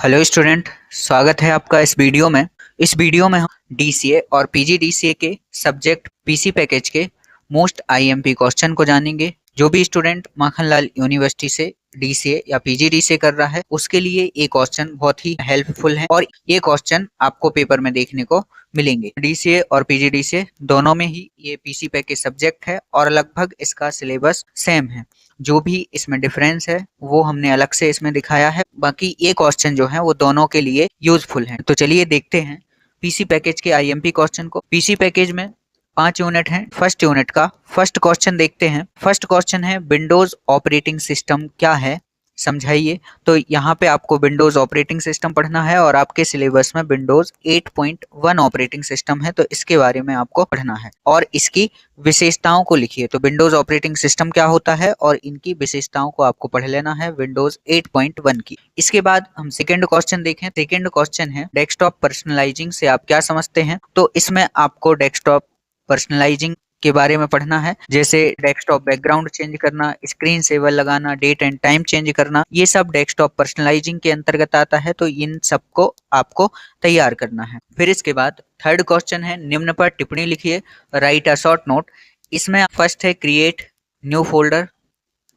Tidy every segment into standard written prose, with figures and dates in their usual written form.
Hello student, स्वागत है आपका इस वीडियो में हम डीसीए और पीजीडीसीए के सब्जेक्ट पीसी पैकेज के मोस्ट आईएमपी क्वेश्चन को जानेंगे। जो भी स्टूडेंट माखनलाल यूनिवर्सिटी से डीसीए या पीजीडीसीए कर रहा है उसके लिए ये क्वेश्चन बहुत ही हेल्पफुल है और ये क्वेश्चन आपको पेपर में देखने को मिलेंगे। डीसीए और पीजीडीसीए दोनों में ही ये पीसी पैकेज सब्जेक्ट है और लगभग इसका सिलेबस सेम है। जो भी इसमें डिफरेंस है वो हमने अलग से इसमें दिखाया है। बाकी ये क्वेश्चन जो है वो दोनों के लिए यूजफुल है। तो चलिए देखते हैं पीसी पैकेज के आईएमपी क्वेश्चन को। पीसी पैकेज में 5 यूनिट हैं। फर्स्ट यूनिट का फर्स्ट क्वेश्चन देखते हैं। फर्स्ट क्वेश्चन है विंडोज ऑपरेटिंग सिस्टम क्या है, समझाइए। तो यहाँ पे आपको विंडोज ऑपरेटिंग सिस्टम पढ़ना है और आपके सिलेबस में विंडोज 8.1 ऑपरेटिंग सिस्टम है, तो इसके बारे में आपको पढ़ना है और इसकी विशेषताओं को लिखिए। तो विंडोज ऑपरेटिंग सिस्टम क्या होता है और इनकी विशेषताओं को आपको पढ़ लेना है विंडोज 8.1 की। इसके बाद हम सेकेंड क्वेश्चन देखें। सेकेंड क्वेश्चन है डेस्कटॉप पर्सनलाइजिंग से आप क्या समझते हैं। तो इसमें आपको डेस्कटॉप पर्सनलाइजिंग के बारे में पढ़ना है, जैसे डेस्कटॉप बैकग्राउंड चेंज करना, स्क्रीन सेवर लगाना, डेट एंड टाइम चेंज करना, ये सब डेस्कटॉप पर्सनलाइजिंग के अंतर्गत आता है। तो इन सबको आपको तैयार करना है। फिर इसके बाद थर्ड क्वेश्चन है निम्न पर टिप्पणी लिखिए, राइट अ शॉर्ट नोट। इसमें फर्स्ट है क्रिएट न्यू फोल्डर।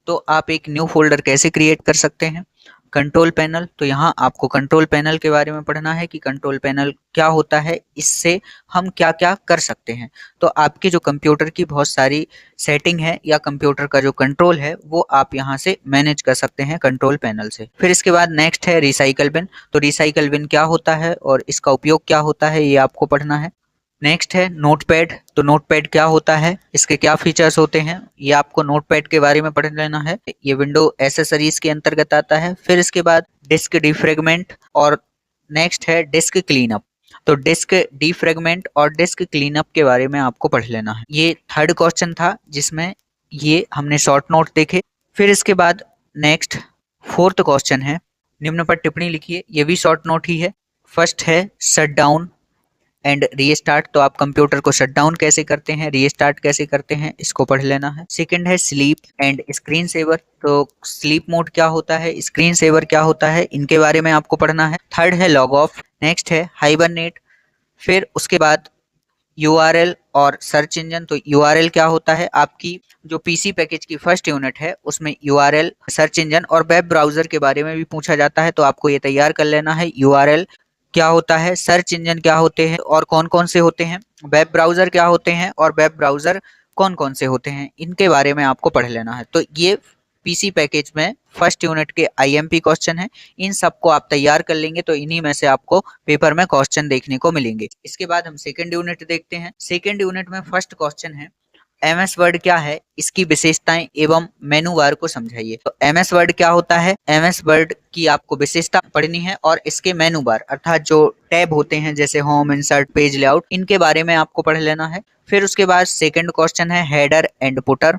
तो आप एक न्यू फोल्डर कैसे क्रिएट कर सकते हैं। कंट्रोल पैनल, तो यहाँ आपको कंट्रोल पैनल के बारे में पढ़ना है कि कंट्रोल पैनल क्या होता है, इससे हम क्या क्या कर सकते हैं। तो आपके जो कंप्यूटर की बहुत सारी सेटिंग है या कंप्यूटर का जो कंट्रोल है वो आप यहाँ से मैनेज कर सकते हैं कंट्रोल पैनल से। फिर इसके बाद नेक्स्ट है रिसाइकल बिन। तो रिसाइकल बिन क्या होता है और इसका उपयोग क्या होता है ये आपको पढ़ना है। नेक्स्ट है नोटपैड। तो नोटपैड क्या होता है, इसके क्या फीचर्स होते हैं, ये आपको नोटपैड के बारे में पढ़ लेना है। ये विंडो एसेसरीज के अंतर्गत आता है। फिर इसके बाद डिस्क डिफ्रेगमेंट और नेक्स्ट है डिस्क क्लीनअप। तो डिस्क डिफ्रेगमेंट और डिस्क क्लीनअप के बारे में आपको पढ़ लेना है। ये थर्ड क्वेश्चन था जिसमें ये हमने शॉर्ट नोट देखे। फिर इसके बाद नेक्स्ट फोर्थ क्वेश्चन है निम्न पर टिप्पणी लिखिए। ये भी शॉर्ट नोट ही है। फर्स्ट है शट डाउन एंड रीस्टार्ट। तो आप कंप्यूटर को शट डाउन कैसे करते हैं, रीस्टार्ट कैसे करते हैं, इसको पढ़ लेना है। सेकंड है स्लीप एंड स्क्रीन सेवर। तो स्लीप मोड क्या होता है, स्क्रीन सेवर क्या होता है, इनके बारे में आपको पढ़ना है। थर्ड है लॉग ऑफ। नेक्स्ट है हाइबरनेट। फिर उसके बाद यूआरएल और सर्च इंजन। तो यूआरएल क्या होता है, आपकी जो पीसी पैकेज की फर्स्ट यूनिट है उसमें यूआरएल, सर्च इंजन और वेब ब्राउजर के बारे में भी पूछा जाता है। तो आपको ये तैयार कर लेना है। यूआरएल क्या होता है, सर्च इंजन क्या होते हैं और कौन कौन से होते हैं, वेब ब्राउजर क्या होते हैं और वेब ब्राउजर कौन कौन से होते हैं, इनके बारे में आपको पढ़ लेना है। तो ये पीसी पैकेज में फर्स्ट यूनिट के आईएमपी क्वेश्चन है। इन सबको आप तैयार कर लेंगे तो इन्हीं में से आपको पेपर में क्वेश्चन देखने को मिलेंगे। इसके बाद हम सेकंड यूनिट देखते हैं। सेकंड यूनिट में फर्स्ट क्वेश्चन है एमएस वर्ड क्या है, इसकी विशेषताएं एवं मेनू बार को समझाइए। तो एमएस वर्ड क्या होता है, एमएस वर्ड की आपको विशेषता पढ़नी है और इसके मेनू बार अर्थात जो टैब होते हैं जैसे होम, इंसर्ट, पेज लेआउट, इनके बारे में आपको पढ़ लेना है। फिर उसके बाद सेकंड क्वेश्चन है header and putter,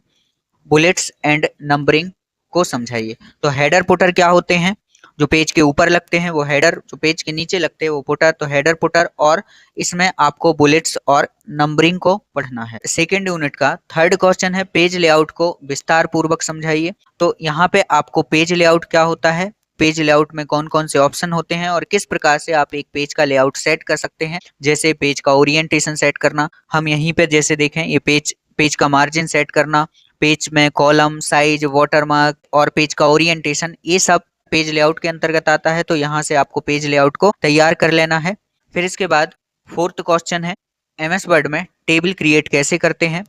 bullets and numbering को समझाइए। तो हेडर पुटर क्या होते हैं, जो पेज के ऊपर लगते हैं वो हेडर, जो पेज के नीचे लगते हैं वो पुटर। तो हेडर पुटर और इसमें आपको बुलेट्स और नंबरिंग को पढ़ना है। सेकेंड यूनिट का थर्ड क्वेश्चन है पेज लेआउट को विस्तार पूर्वक समझाइए। तो यहाँ पे आपको पेज लेआउट क्या होता है, पेज लेआउट में कौन कौन से ऑप्शन होते हैं और किस प्रकार से आप एक पेज का लेआउट सेट कर सकते हैं, जैसे पेज का ओरिएंटेशन सेट करना। हम यहीं पे जैसे देखें ये पेज का मार्जिन सेट करना, पेज में कॉलम, साइज, वाटरमार्क और पेज का ओरिएंटेशन, ये सब पेज लेआउट के अंतर्गत आता है। तो यहाँ से आपको पेज लेआउट को तैयार कर लेना है। फिर इसके बाद फोर्थ क्वेश्चन है एमएस वर्ड में टेबल क्रिएट कैसे करते हैं,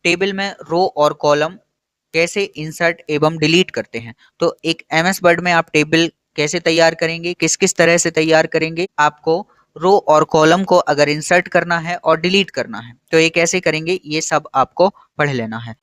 टेबल में रो और कॉलम कैसे इंसर्ट एवं डिलीट करते हैं। तो एक एमएस वर्ड में आप टेबल कैसे तैयार करेंगे, किस किस तरह से तैयार करेंगे, आपको रो और कॉलम को अगर इंसर्ट करना है और डिलीट करना है तो ये कैसे करेंगे, ये सब आपको पढ़ लेना है।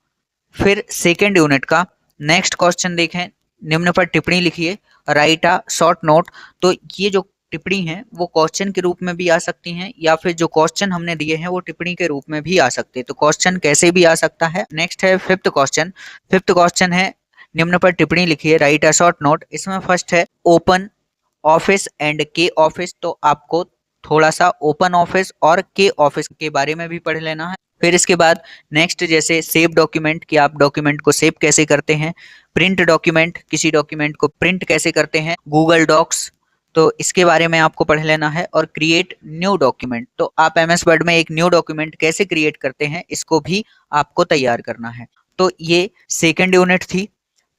फिर सेकेंड यूनिट का नेक्स्ट क्वेश्चन देखें, निम्न पर टिप्पणी लिखिए, राइट अ शॉर्ट नोट। तो ये जो टिप्पणी है वो क्वेश्चन के रूप में भी आ सकती हैं या फिर जो क्वेश्चन हमने दिए हैं वो टिप्पणी के रूप में भी आ सकते हैं। तो क्वेश्चन कैसे भी आ सकता है। नेक्स्ट है फिफ्थ क्वेश्चन। फिफ्थ क्वेश्चन है निम्न पर टिप्पणी लिखिए, राइट अ शॉर्ट नोट। इसमें फर्स्ट है ओपन ऑफिस एंड के ऑफिस। तो आपको थोड़ा सा ओपन ऑफिस और के ऑफिस के बारे में भी पढ़ लेना है। फिर इसके बाद नेक्स्ट जैसे सेव डॉक्यूमेंट, कि आप डॉक्यूमेंट को सेव कैसे करते हैं, प्रिंट डॉक्यूमेंट, किसी डॉक्यूमेंट को प्रिंट कैसे करते हैं, गूगल डॉक्स, तो इसके बारे में आपको पढ़ लेना है। और क्रिएट न्यू डॉक्यूमेंट, तो आप एमएस वर्ड में एक न्यू डॉक्यूमेंट कैसे क्रिएट करते हैं इसको भी आपको तैयार करना है। तो ये सेकंड यूनिट थी।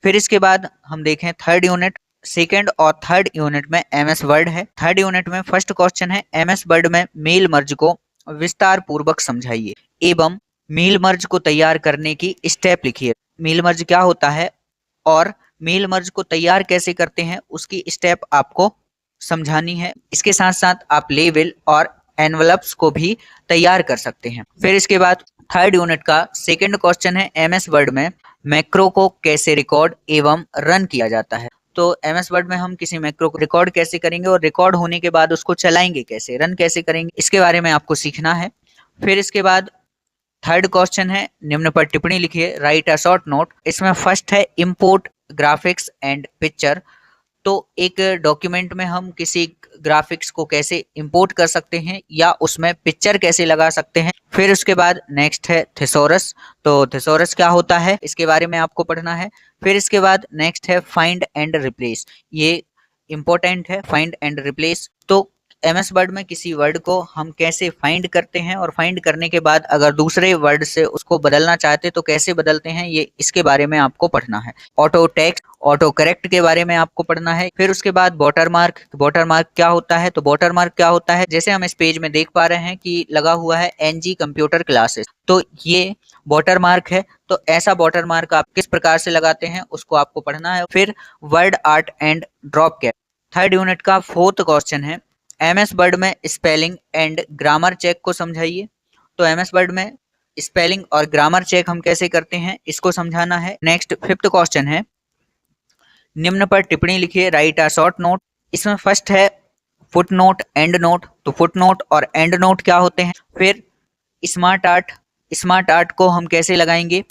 फिर इसके बाद हम देखें थर्ड यूनिट। सेकंड और थर्ड यूनिट में एमएस वर्ड है। थर्ड यूनिट में फर्स्ट क्वेश्चन है, एमएस वर्ड में मेल मर्ज को विस्तार पूर्वक समझाइए एवं मेल मर्ज को तैयार करने की स्टेप लिखिए। मेल मर्ज क्या होता है और मेल मर्ज को तैयार कैसे करते हैं उसकी स्टेप आपको समझानी है। इसके साथ साथ आप लेवल और एनवलप्स को भी तैयार कर सकते हैं। फिर इसके बाद थर्ड यूनिट का सेकंड क्वेश्चन है, एमएस वर्ड में मैक्रो को कैसे रिकॉर्ड एवं रन किया जाता है। तो एमएस वर्ड में हम किसी मैक्रो को रिकॉर्ड कैसे करेंगे और रिकॉर्ड होने के बाद उसको चलाएंगे कैसे, रन कैसे करेंगे, इसके बारे में आपको सीखना है। फिर इसके बाद थर्ड क्वेश्चन है, निम्न पर टिप्पणी लिखिए, राइट अ शॉर्ट नोट। इसमें फर्स्ट है इंपोर्ट ग्राफिक्स एंड पिक्चर। तो एक डॉक्यूमेंट में हम किसी ग्राफिक्स को कैसे इंपोर्ट कर सकते हैं या उसमें पिक्चर कैसे लगा सकते हैं। फिर उसके बाद नेक्स्ट है थिसॉरस। तो थिसॉरस क्या होता है इसके बारे में आपको पढ़ना है। फिर इसके बाद नेक्स्ट है फाइंड एंड रिप्लेस, ये इंपॉर्टेंट है, फाइंड एंड रिप्लेस। तो एमएस वर्ड में किसी वर्ड को हम कैसे फाइंड करते हैं और फाइंड करने के बाद अगर दूसरे वर्ड से उसको बदलना चाहते तो कैसे बदलते हैं, ये इसके बारे में आपको पढ़ना है। ऑटो टेक्स्ट, ऑटो करेक्ट के बारे में आपको पढ़ना है। फिर उसके बाद वाटरमार्क, वाटरमार्क क्या होता है। तो वाटरमार्क क्या होता है, जैसे हम इस पेज में देख पा रहे हैं कि लगा हुआ है एनजी कंप्यूटर क्लासेस, तो ये वाटरमार्क है। तो ऐसा वाटरमार्क आप किस प्रकार से लगाते हैं उसको आपको पढ़ना है। फिर word art and drop cap. Third unit का फोर्थ क्वेश्चन है, एमएस वर्ड में स्पेलिंग एंड ग्रामर चेक को समझाइए। तो एमएस वर्ड में स्पेलिंग और ग्रामर चेक हम कैसे करते हैं इसको समझाना है। नेक्स्ट फिफ्थ क्वेश्चन है, निम्न पर टिप्पणी लिखिए, राइट अ शॉर्ट नोट। इसमें फर्स्ट है फुट नोट एंड नोट। तो फुट नोट और एंड नोट क्या होते हैं। फिर स्मार्ट आर्ट, स्मार्ट आर्ट को हम कैसे लगाएंगे,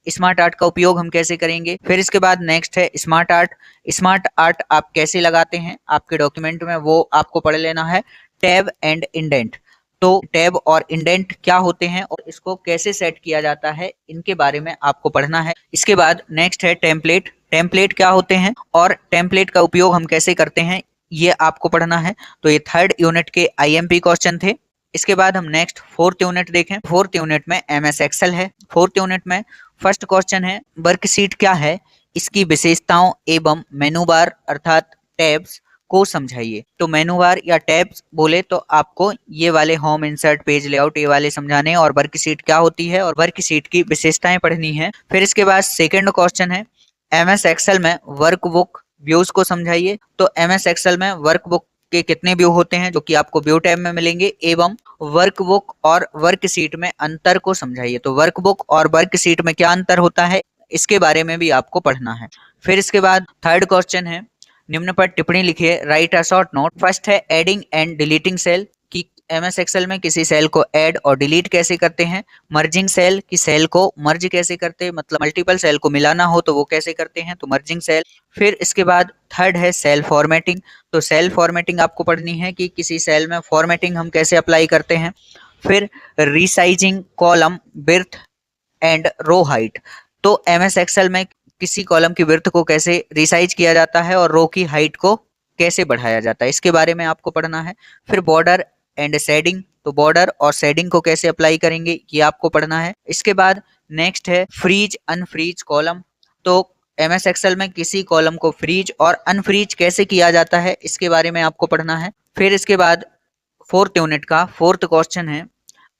स्मार्ट आर्ट का उपयोग हम कैसे करेंगे। फिर इसके बाद नेक्स्ट है स्मार्ट आर्ट। स्मार्ट आर्ट आप कैसे लगाते हैं आपके डॉक्यूमेंट में वो आपको पढ़ लेना है। टैब एंड इंडेंट, तो टैब और इंडेंट क्या होते हैं और इसको कैसे सेट किया जाता है इनके बारे में आपको पढ़ना है। इसके बाद नेक्स्ट है टेम्पलेट। टेम्पलेट क्या होते हैं और टेम्पलेट का उपयोग हम कैसे करते हैं ये आपको पढ़ना है। तो ये थर्ड यूनिट के आईएमपी क्वेश्चन थे। इसके बाद हम नेक्स्ट फोर्थ यूनिट देखें। फोर्थ यूनिट में एमएस एक्सेल है। फोर्थ यूनिट में फर्स्ट क्वेश्चन है, वर्कशीट क्या है, इसकी विशेषताओं एवं मेनू बार अर्थात टैब्स को समझाइए। तो मेनू बार या टैब्स बोले तो आपको ये वाले होम, इंसर्ट, पेज लेआउट ये वाले समझाने और वर्कशीट क्या होती है और वर्कशीट की विशेषताएं पढ़नी है। फिर इसके बाद सेकंड क्वेश्चन है, एमएस एक्सेल में वर्कबुक व्यूज को समझाइए। तो एमएस एक्सेल में वर्कबुक के कितने व्यू होते हैं जो कि आपको व्यू टैब में मिलेंगे एवं वर्कबुक और वर्कशीट में अंतर को समझाइए। तो वर्कबुक और वर्कशीट में क्या अंतर होता है इसके बारे में भी आपको पढ़ना है। फिर इसके बाद थर्ड क्वेश्चन है, निम्न पर टिप्पणी लिखिए, right a short note. First है एडिंग एंड डिलीटिंग सेल, कि एमएस एक्सेल में किसी सेल को ऐड और डिलीट कैसे करते हैं। मर्जिंग सेल, की सेल को मर्ज कैसे करते हैं, मतलब मल्टीपल सेल को मिलाना हो तो वो कैसे करते हैं, तो मर्जिंग सेल। फिर इसके बाद थर्ड है सेल फॉर्मेटिंग। तो सेल फॉर्मेटिंग आपको पढ़नी है कि किसी सेल में फॉर्मेटिंग हम कैसे अप्लाई करते हैं। फिर resizing column width and row height. तो एमएस एक्सेल में किसी कॉलम की विड्थ को कैसे रिसाइज किया जाता है और रो की हाइट को कैसे बढ़ाया जाता है इसके बारे में आपको पढ़ना है। फिर बॉर्डर एंड शेडिंग, तो बॉर्डर और शेडिंग को कैसे अप्लाई करेंगे ये आपको पढ़ना है। इसके बाद नेक्स्ट है फ्रीज अनफ्रीज कॉलम। तो एमएस एक्सेल में किसी कॉलम को फ्रीज और अनफ्रीज कैसे किया जाता है इसके बारे में आपको पढ़ना है। फिर इसके बाद फोर्थ यूनिट का फोर्थ क्वेश्चन है,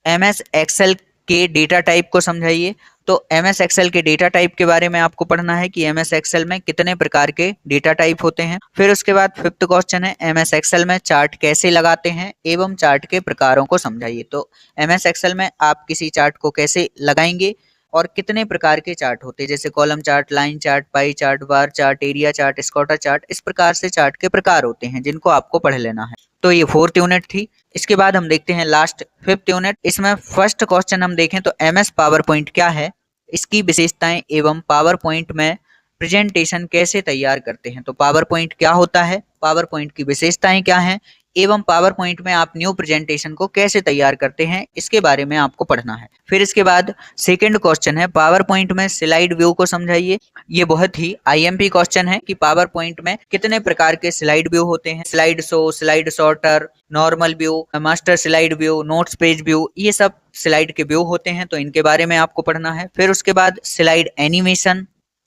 एमएस एक्सेल के डेटा टाइप को समझाइए। तो एमएस एक्सेल के डेटा टाइप के बारे में आपको पढ़ना है कि एमएस एक्सेल में कितने प्रकार के डेटा टाइप होते हैं। फिर उसके बाद फिफ्थ क्वेश्चन है, एमएस एक्सेल में चार्ट कैसे लगाते हैं एवं चार्ट के प्रकारों को समझाइए। तो एमएस एक्सेल में आप किसी चार्ट को कैसे लगाएंगे और कितने प्रकार के चार्ट होते हैं, जैसे column chart, line chart, pie chart, bar chart, area chart, scatter chart, इस प्रकार से चार्ट के प्रकार होते हैं जिनको आपको पढ़ लेना है। तो ये फोर्थ यूनिट थी। इसके बाद हम देखते हैं लास्ट फिफ्थ यूनिट। इसमें फर्स्ट क्वेश्चन हम देखें तो एमएस पावर पॉइंट क्या है, इसकी विशेषताएं एवं पावर पॉइंट में प्रेजेंटेशन कैसे तैयार करते हैं। तो पावर पॉइंट क्या होता है, पावर पॉइंट की विशेषताएं क्या हैं, एवं पावर पॉइंट में आप न्यू प्रेजेंटेशन को कैसे तैयार करते हैं, इसके बारे में आपको पढ़ना है। फिर इसके बाद सेकंड क्वेश्चन है पावर पॉइंट में स्लाइड व्यू को समझाइए। ये बहुत ही आईएमपी क्वेश्चन है कि पावर पॉइंट में कितने प्रकार के स्लाइड व्यू होते हैं। Slide show, slide sorter, normal view, master slide view, notes page view, ये सब स्लाइड के व्यू होते हैं, तो इनके बारे में आपको पढ़ना है। फिर उसके बाद स्लाइड एनिमेशन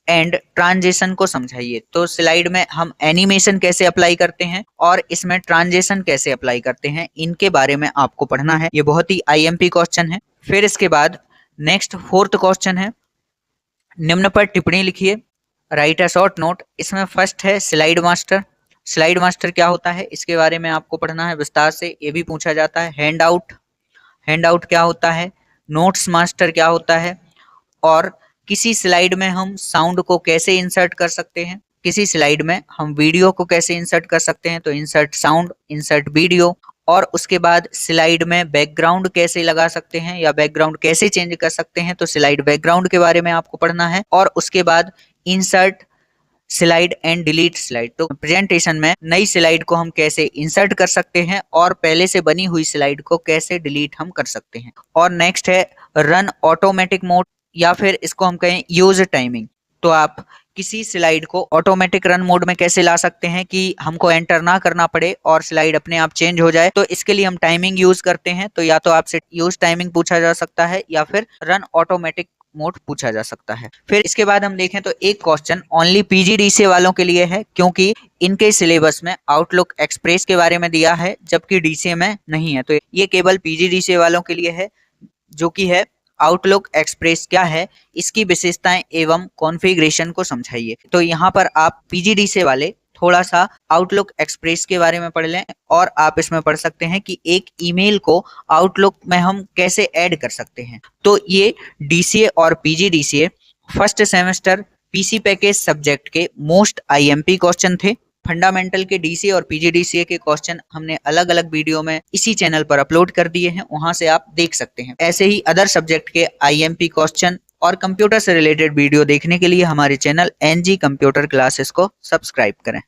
एंड ट्रांजिशन को समझाइए। तो स्लाइड में हम एनिमेशन कैसे अप्लाई करते हैं और इसमें ट्रांजिशन कैसे अप्लाई करते हैं, इनके बारे में आपको पढ़ना है। ये बहुत ही आईएमपी क्वेश्चन है। फिर इसके बाद नेक्स्ट फोर्थ क्वेश्चन है, निम्न पर टिप्पणी लिखिए, राइट अ शॉर्ट नोट। इसमें फर्स्ट है स्लाइड मास्टर। स्लाइड मास्टर क्या होता है, इसके बारे में आपको पढ़ना है विस्तार से, ये भी पूछा जाता है। हैंड आउट, हैंड आउट क्या होता है, नोट्स मास्टर क्या होता है, और किसी स्लाइड में हम साउंड को कैसे इंसर्ट कर सकते हैं, किसी स्लाइड में हम वीडियो को कैसे इंसर्ट कर सकते हैं, तो इंसर्ट साउंड, इंसर्ट वीडियो। और उसके बाद स्लाइड में बैकग्राउंड कैसे लगा सकते हैं या बैकग्राउंड कैसे चेंज कर सकते हैं, तो स्लाइड बैकग्राउंड के बारे में आपको पढ़ना है। और उसके बाद insert slide and delete slide, तो प्रेजेंटेशन में नई स्लाइड को हम कैसे इंसर्ट कर सकते हैं और पहले से बनी हुई स्लाइड को कैसे डिलीट हम कर सकते हैं। और नेक्स्ट है रन ऑटोमेटिक मोड, या फिर इसको हम कहें यूज टाइमिंग। तो आप किसी स्लाइड को ऑटोमेटिक रन मोड में कैसे ला सकते हैं कि हमको एंटर ना करना पड़े और स्लाइड अपने आप चेंज हो जाए, तो इसके लिए हम टाइमिंग यूज करते हैं। तो या तो आपसे यूज टाइमिंग पूछा जा सकता है या फिर रन ऑटोमेटिक मोड पूछा जा सकता है। फिर इसके बाद हम देखें तो एक क्वेश्चन ओनली पीजीडीसीए वालों के लिए है, क्योंकि इनके सिलेबस में आउटलुक एक्सप्रेस के बारे में दिया है जबकि डीसीए में नहीं है। तो ये केवल पीजीडीसीए वालों के लिए है, जो कि है आउटलुक एक्सप्रेस क्या है, इसकी विशेषताएं एवं कॉन्फ़िगरेशन को समझाइए। तो यहाँ पर आप पीजीडीसीए वाले थोड़ा सा आउटलुक एक्सप्रेस के बारे में पढ़ लें, और आप इसमें पढ़ सकते हैं कि एक ईमेल को आउटलुक में हम कैसे ऐड कर सकते हैं। तो ये डीसीए और PGDCA first semester PC package subject के मोस्ट आईएमपी क्वेश्चन थे। फंडामेंटल के डीसीए और पीजीडीसीए के क्वेश्चन हमने अलग अलग वीडियो में इसी चैनल पर अपलोड कर दिए हैं, वहां से आप देख सकते हैं। ऐसे ही अदर सब्जेक्ट के आईएमपी क्वेश्चन और कंप्यूटर से रिलेटेड वीडियो देखने के लिए हमारे चैनल एनजी कंप्यूटर क्लासेस को सब्सक्राइब करें।